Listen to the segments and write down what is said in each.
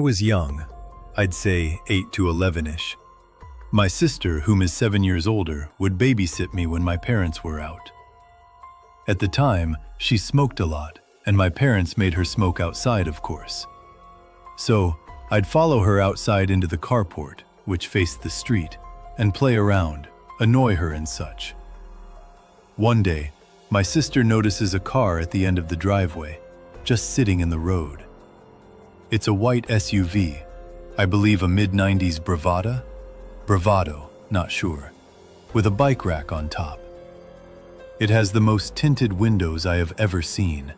I was young, I'd say 8 to 11-ish. My sister, whom is 7 years older, would babysit me when my parents were out. At the time, she smoked a lot, and my parents made her smoke outside, of course. So, I'd follow her outside into the carport, which faced the street, and play around, annoy her and such. One day, my sister notices a car at the end of the driveway, just sitting in the road. It's a white SUV, I believe a mid-90s Bravado, not sure, with a bike rack on top. It has the most tinted windows I have ever seen.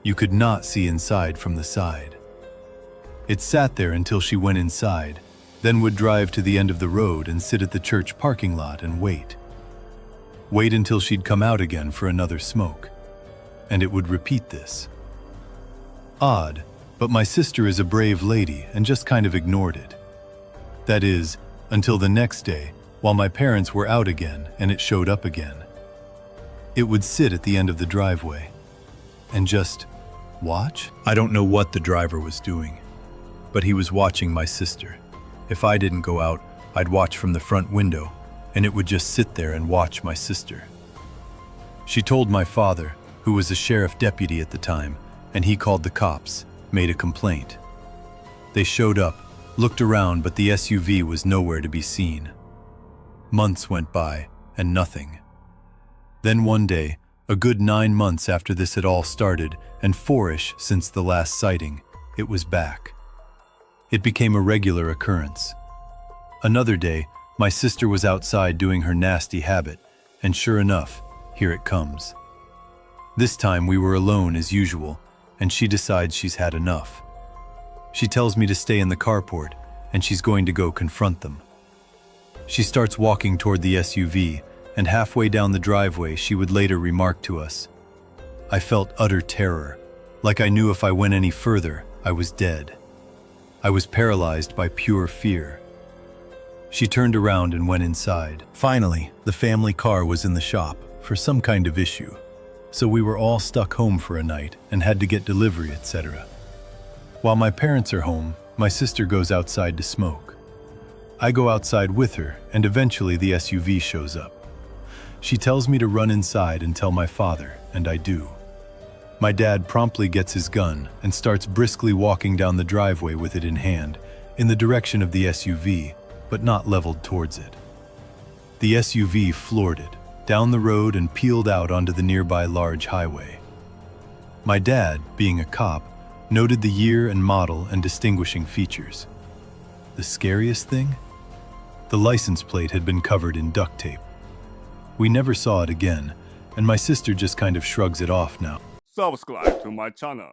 You could not see inside from the side. It sat there until she went inside, then would drive to the end of the road and sit at the church parking lot and wait. Wait until she'd come out again for another smoke. And it would repeat this. Odd, but my sister is a brave lady and just kind of ignored it. That is, until the next day, while my parents were out again and it showed up again. It would sit at the end of the driveway and just watch? I don't know what the driver was doing, but he was watching my sister. If I didn't go out, I'd watch from the front window, and it would just sit there and watch my sister. She told my father, who was a sheriff deputy at the time, and he called the cops, made a complaint. They showed up, looked around, but the SUV was nowhere to be seen. Months went by, and nothing. Then one day, a good 9 months after this had all started, and 4-ish since the last sighting, it was back. It became a regular occurrence. Another day, my sister was outside doing her nasty habit, and sure enough, here it comes. This time we were alone as usual, and she decides she's had enough. She tells me to stay in the carport, and she's going to go confront them. She starts walking toward the SUV, and halfway down the driveway she would later remark to us, "I felt utter terror, like I knew if I went any further, I was dead. I was paralyzed by pure fear." She turned around and went inside. Finally, the family car was in the shop for some kind of issue, so we were all stuck home for a night and had to get delivery, etc. While my parents are home, my sister goes outside to smoke. I go outside with her, and eventually the SUV shows up. She tells me to run inside and tell my father, and I do. My dad promptly gets his gun and starts briskly walking down the driveway with it in hand, in the direction of the SUV, but not leveled towards it. The SUV floored it, down the road and peeled out onto the nearby large highway. My dad, being a cop, noted the year and model and distinguishing features. The scariest thing? The license plate had been covered in duct tape. We never saw it again, and my sister just kind of shrugs it off now. Subscribe to my channel.